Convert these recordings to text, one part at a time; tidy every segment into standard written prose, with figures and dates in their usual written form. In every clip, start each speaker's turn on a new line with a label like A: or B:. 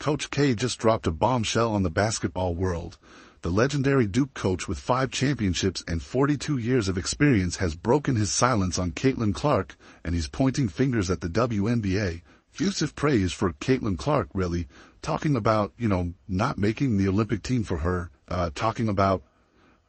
A: Coach K just dropped a bombshell on the basketball world. The legendary Duke coach with 5 championships and 42 years of experience has broken his silence on Caitlin Clark, and he's pointing fingers at the WNBA. Effusive praise for Caitlin Clark, really, talking about, not making the Olympic team for her, talking about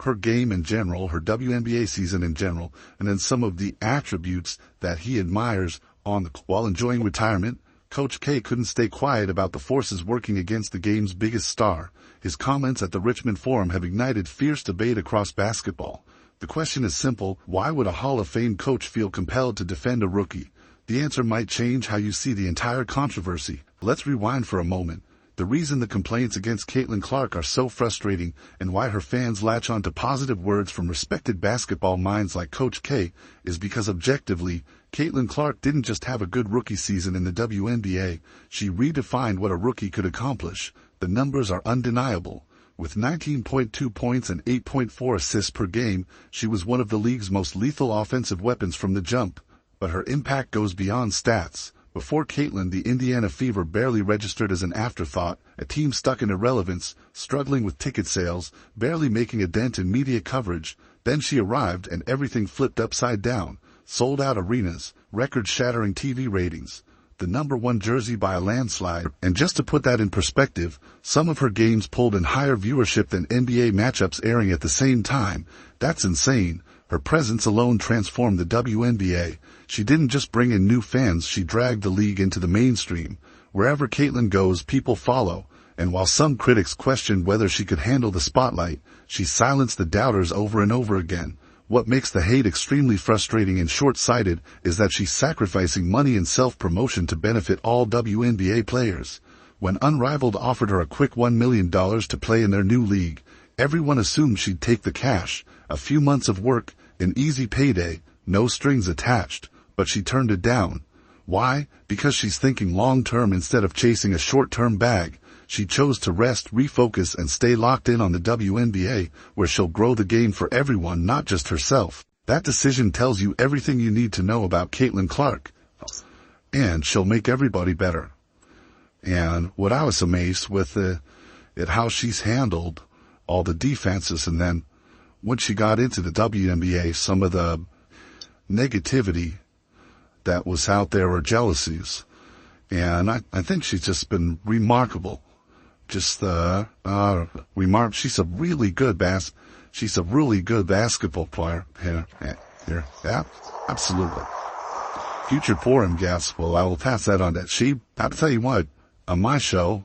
A: her game in general, her WNBA season in general, and then some of the attributes that he admires while enjoying retirement. Coach K couldn't stay quiet about the forces working against the game's biggest star. His comments at the Richmond Forum have ignited fierce debate across basketball. The question is simple: why would a Hall of Fame coach feel compelled to defend a rookie? The answer might change how you see the entire controversy. Let's rewind for a moment. The reason the complaints against Caitlin Clark are so frustrating, and why her fans latch on to positive words from respected basketball minds like Coach K, is because objectively, Caitlin Clark didn't just have a good rookie season in the WNBA, she redefined what a rookie could accomplish. The numbers are undeniable. With 19.2 points and 8.4 assists per game, she was one of the league's most lethal offensive weapons from the jump. But her impact goes beyond stats. Before Caitlin, the Indiana Fever barely registered as an afterthought, a team stuck in irrelevance, struggling with ticket sales, barely making a dent in media coverage. Then she arrived and everything flipped upside down. Sold-out arenas, record-shattering TV ratings, the #1 jersey by a landslide. And just to put that in perspective, some of her games pulled in higher viewership than NBA matchups airing at the same time. That's insane. Her presence alone transformed the WNBA. She didn't just bring in new fans, she dragged the league into the mainstream. Wherever Caitlin goes, people follow. And while some critics questioned whether she could handle the spotlight, she silenced the doubters over and over again. What makes the hate extremely frustrating and short-sighted is that she's sacrificing money and self-promotion to benefit all WNBA players. When Unrivaled offered her a quick $1 million to play in their new league, everyone assumed she'd take the cash. A few months of work, an easy payday, no strings attached. But she turned it down. Why? Because she's thinking long-term instead of chasing a short-term bag. She chose to rest, refocus, and stay locked in on the WNBA, where she'll grow the game for everyone, not just herself. That decision tells you everything you need to know about Caitlin Clark. And she'll make everybody better. And what I was amazed with how she's handled all the defenses, and then when she got into the WNBA, some of the negativity that was out there or jealousies. And I think she's just been remarkable. Just she's a really good basketball player. Here, yeah, absolutely. Future forum guest, well, I will pass that on to I'll tell you what, on my show,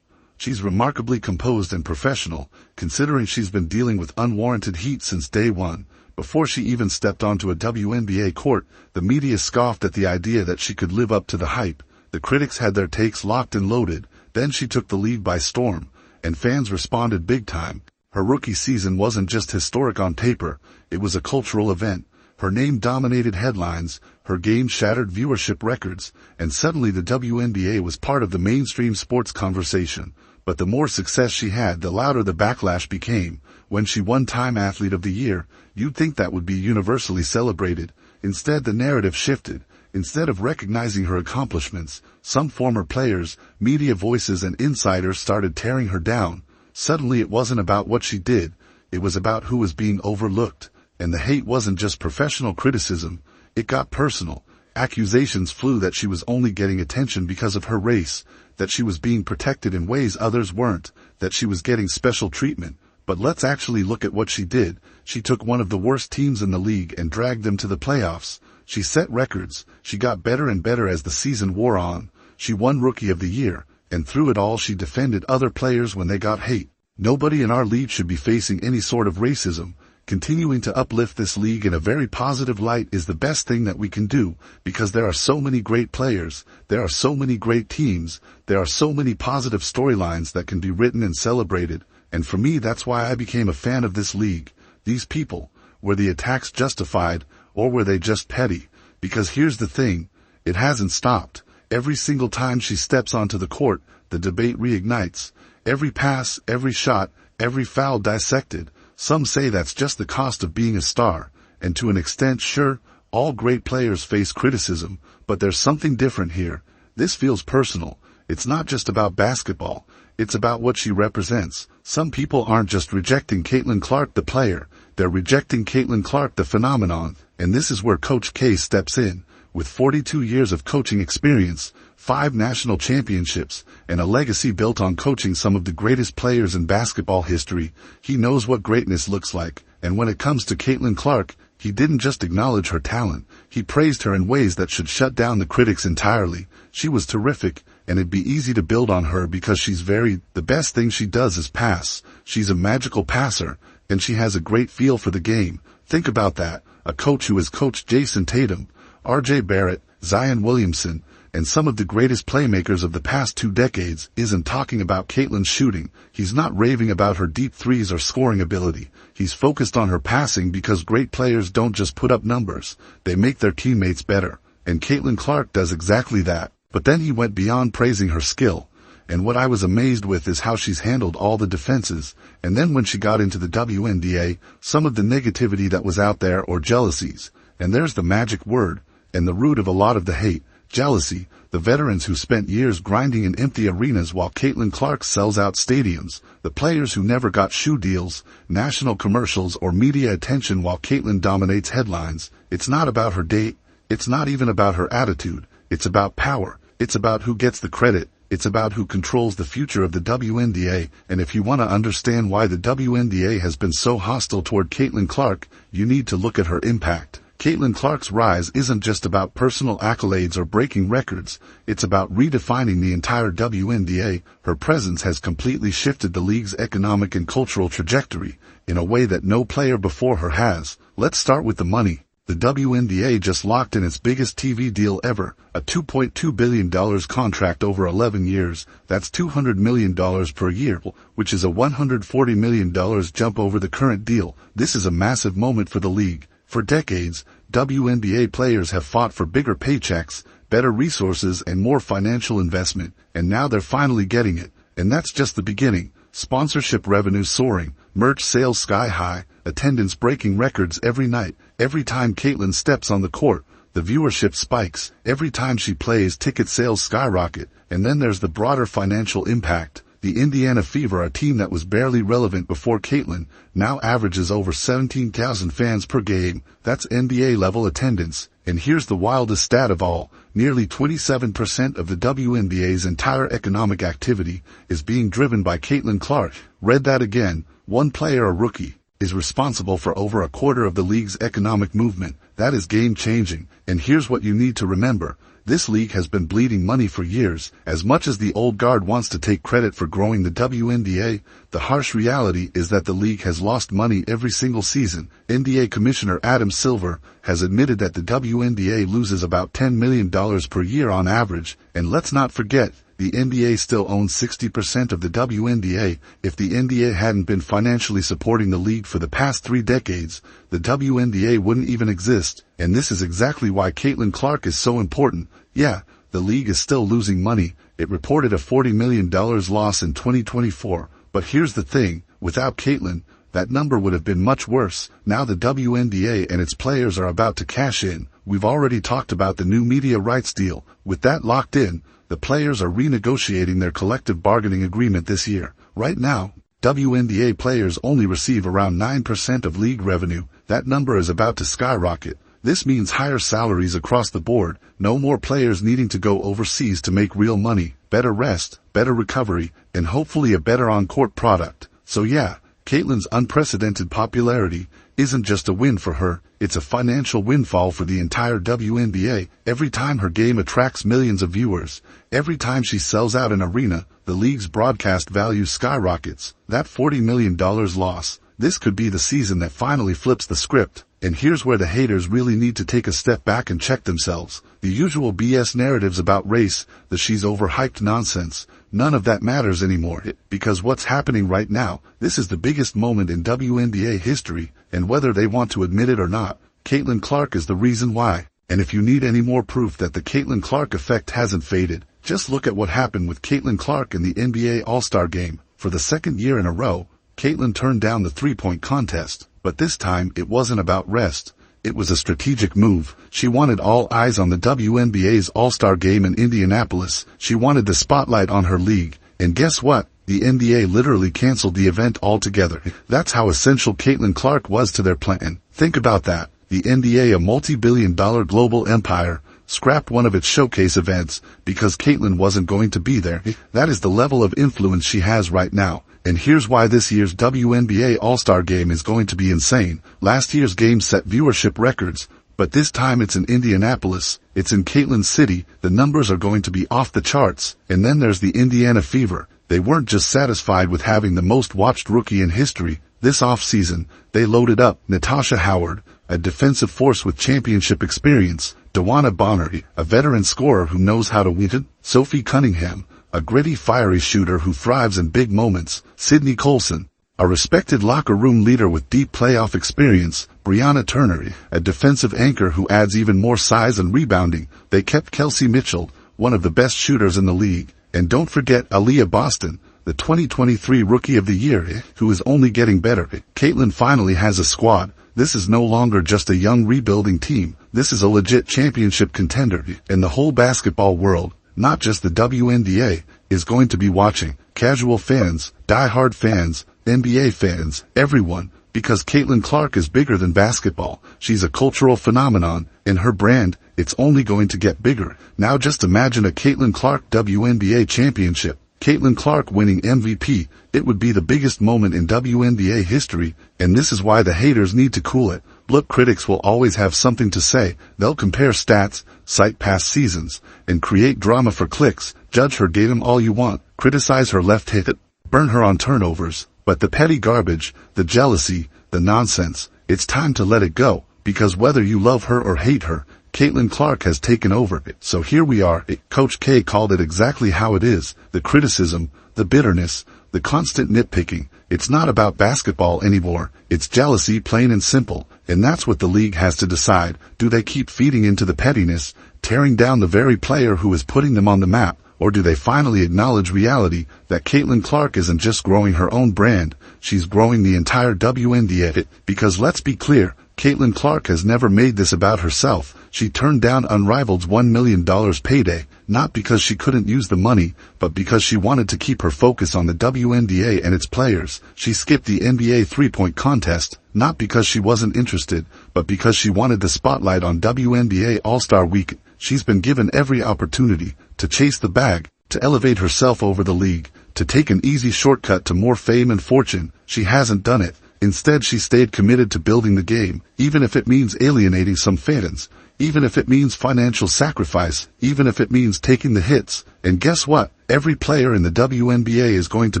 A: she's remarkably composed and professional, considering she's been dealing with unwarranted heat since day one. Before she even stepped onto a WNBA court, the media scoffed at the idea that she could live up to the hype. The critics had their takes locked and loaded. Then she took the league by storm, and fans responded big time. Her rookie season wasn't just historic on paper, it was a cultural event. Her name dominated headlines, her game shattered viewership records, and suddenly the WNBA was part of the mainstream sports conversation. But the more success she had, the louder the backlash became. When she won Time Athlete of the Year, you'd think that would be universally celebrated. Instead, the narrative shifted. Instead of recognizing her accomplishments, some former players, media voices, and insiders started tearing her down. Suddenly it wasn't about what she did, it was about who was being overlooked. And the hate wasn't just professional criticism, it got personal. Accusations flew that she was only getting attention because of her race, that she was being protected in ways others weren't, that she was getting special treatment. But let's actually look at what she did. She took one of the worst teams in the league and dragged them to the playoffs. She set records. She got better and better as the season wore on. She won Rookie of the Year, and through it all she defended other players when they got hate. Nobody in our league should be facing any sort of racism. Continuing to uplift this league in a very positive light is the best thing that we can do, because there are so many great players, there are so many great teams, there are so many positive storylines that can be written and celebrated. And for me, that's why I became a fan of this league. These people, were the attacks justified, or were they just petty? Because here's the thing, it hasn't stopped. Every single time she steps onto the court, the debate reignites. Every pass, every shot, every foul dissected. Some say that's just the cost of being a star. And to an extent, sure, all great players face criticism, but there's something different here. This feels personal. It's not just about basketball. It's about what she represents. Some people aren't just rejecting Caitlin Clark the player, they're rejecting Caitlin Clark the phenomenon, and this is where Coach K steps in. With 42 years of coaching experience, 5 national championships, and a legacy built on coaching some of the greatest players in basketball history, he knows what greatness looks like. And when it comes to Caitlin Clark, he didn't just acknowledge her talent, he praised her in ways that should shut down the critics entirely. She was terrific, and it'd be easy to build on her because the best thing she does is pass. She's a magical passer, and she has a great feel for the game. Think about that. A coach who has coached Jason Tatum, R.J. Barrett, Zion Williamson, and some of the greatest playmakers of the past 2 decades isn't talking about Caitlin's shooting. He's not raving about her deep threes or scoring ability. He's focused on her passing because great players don't just put up numbers. They make their teammates better. And Caitlin Clark does exactly that. But then he went beyond praising her skill. And what I was amazed with is how she's handled all the defenses. And then when she got into the WNBA, some of the negativity that was out there, or jealousies. And there's the magic word, and the root of a lot of the hate, jealousy. The veterans who spent years grinding in empty arenas while Caitlin Clark sells out stadiums. The players who never got shoe deals, national commercials, or media attention while Caitlin dominates headlines. It's not about her date. It's not even about her attitude. It's about power. It's about who gets the credit. It's about who controls the future of the WNBA. And if you want to understand why the WNBA has been so hostile toward Caitlin Clark, you need to look at her impact. Caitlin Clark's rise isn't just about personal accolades or breaking records. It's about redefining the entire WNBA. Her presence has completely shifted the league's economic and cultural trajectory in a way that no player before her has. Let's start with the money. The WNBA just locked in its biggest TV deal ever, a $2.2 billion contract over 11 years. That's $200 million per year, which is a $140 million jump over the current deal. This is a massive moment for the league. For decades, WNBA players have fought for bigger paychecks, better resources, and more financial investment, and now they're finally getting it. And that's just the beginning. Sponsorship revenue soaring, merch sales sky high, attendance breaking records every night. Every time Caitlin steps on the court, the viewership spikes. Every time she plays, ticket sales skyrocket. And then there's the broader financial impact. The Indiana Fever, a team that was barely relevant before Caitlin, now averages over 17,000 fans per game. That's NBA-level attendance. And here's the wildest stat of all. Nearly 27% of the WNBA's entire economic activity is being driven by Caitlin Clark. Read that again. One player, a rookie, is responsible for over a quarter of the league's economic movement. That is game-changing. And here's what you need to remember. This league has been bleeding money for years. As much as the old guard wants to take credit for growing the WNBA, the harsh reality is that the league has lost money every single season. NBA Commissioner Adam Silver has admitted that the WNBA loses about $10 million per year on average. And let's not forget, the NBA still owns 60% of the WNBA. If the NBA hadn't been financially supporting the league for the past 3 decades, the WNBA wouldn't even exist. And this is exactly why Caitlin Clark is so important. Yeah, the league is still losing money. It reported a $40 million loss in 2024. But here's the thing, without Caitlin, that number would have been much worse. Now the WNBA and its players are about to cash in. We've already talked about the new media rights deal. With that locked in, the players are renegotiating their collective bargaining agreement this year. Right now, WNBA players only receive around 9% of league revenue. That number is about to skyrocket. This means higher salaries across the board, no more players needing to go overseas to make real money, better rest, better recovery, and hopefully a better on-court product. So yeah, Caitlin's unprecedented popularity isn't just a win for her, it's a financial windfall for the entire WNBA. Every time her game attracts millions of viewers, every time she sells out an arena, the league's broadcast value skyrockets. That $40 million loss, this could be the season that finally flips the script. And here's where the haters really need to take a step back and check themselves. The usual BS narratives about race, the she's overhyped nonsense, none of that matters anymore. Because what's happening right now, this is the biggest moment in WNBA history, and whether they want to admit it or not, Caitlin Clark is the reason why. And if you need any more proof that the Caitlin Clark effect hasn't faded, just look at what happened with Caitlin Clark in the NBA All-Star Game. For the second year in a row, Caitlin turned down the three-point contest. But this time, it wasn't about rest. It was a strategic move. She wanted all eyes on the WNBA's All-Star game in Indianapolis. She wanted the spotlight on her league. And guess what? The NBA literally canceled the event altogether. That's how essential Caitlin Clark was to their plan. Think about that. The NBA, a multi-billion-dollar global empire, scrapped one of its showcase events because Caitlin wasn't going to be there. That is the level of influence she has right now. And here's why this year's WNBA All-Star Game is going to be insane. Last year's game set viewership records, but this time it's in Indianapolis. It's in Caitlin City. The numbers are going to be off the charts. And then there's the Indiana Fever. They weren't just satisfied with having the most watched rookie in history. This offseason, they loaded up Natasha Howard, a defensive force with championship experience, Dewana Bonner, a veteran scorer who knows how to win it, Sophie Cunningham, a gritty, fiery shooter who thrives in big moments, Sydney Colson, a respected locker room leader with deep playoff experience, Brianna Turner, a defensive anchor who adds even more size and rebounding. They kept Kelsey Mitchell, one of the best shooters in the league. And don't forget Aaliyah Boston, the 2023 Rookie of the Year, who is only getting better. Caitlin finally has a squad. This is no longer just a young rebuilding team. This is a legit championship contender. And the whole basketball world, not just the WNBA, is going to be watching. Casual fans, die-hard fans, NBA fans, everyone. Because Caitlin Clark is bigger than basketball. She's a cultural phenomenon, and her brand, it's only going to get bigger. Now just imagine a Caitlin Clark WNBA championship. Caitlin Clark winning MVP. It would be the biggest moment in WNBA history, and this is why the haters need to cool it. Look, critics will always have something to say. They'll compare stats, cite past seasons, and create drama for clicks. Judge her datum all you want. Criticize her left hit, burn her on turnovers. But the petty garbage, the jealousy, the nonsense, it's time to let it go, because whether you love her or hate her, Caitlin Clark has taken over it. So here we are. Coach K called it exactly how it is. The criticism, the bitterness, the constant nitpicking. It's not about basketball anymore. It's jealousy, plain and simple. And that's what the league has to decide. Do they keep feeding into the pettiness, tearing down the very player who is putting them on the map? Or do they finally acknowledge reality that Caitlin Clark isn't just growing her own brand, she's growing the entire WNBA? Because let's be clear, Caitlin Clark has never made this about herself. She turned down Unrivaled's $1 million payday, not because she couldn't use the money, but because she wanted to keep her focus on the WNBA and its players. She skipped the NBA three-point contest, not because she wasn't interested, but because she wanted the spotlight on WNBA All-Star Week. She's been given every opportunity to chase the bag, to elevate herself over the league, to take an easy shortcut to more fame and fortune. She hasn't done it. Instead, she stayed committed to building the game, even if it means alienating some fans, even if it means financial sacrifice, even if it means taking the hits. And guess what? Every player in the WNBA is going to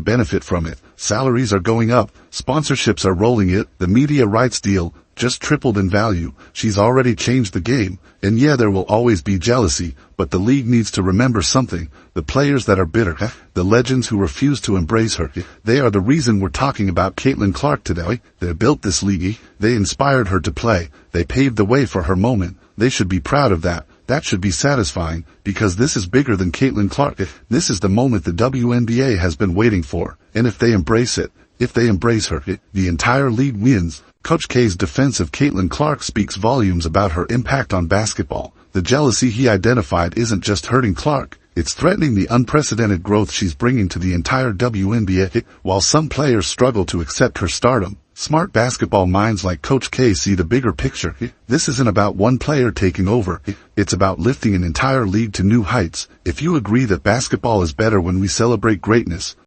A: benefit from it. Salaries are going up, sponsorships are rolling it, the media rights deal just tripled in value. She's already changed the game. And yeah, there will always be jealousy, but the league needs to remember something. The players that are bitter, the legends who refuse to embrace her, they are the reason we're talking about Caitlin Clark today. They built this league. They inspired her to play. They paved the way for her moment. They should be proud of that. That should be satisfying, because this is bigger than Caitlin Clark. This is the moment the WNBA has been waiting for. And if they embrace it, if they embrace her, the entire league wins. Coach K's defense of Caitlin Clark speaks volumes about her impact on basketball. The jealousy he identified isn't just hurting Clark, it's threatening the unprecedented growth she's bringing to the entire WNBA. While some players struggle to accept her stardom, smart basketball minds like Coach K see the bigger picture. This isn't about one player taking over. It's about lifting an entire league to new heights. If you agree that basketball is better when we celebrate greatness,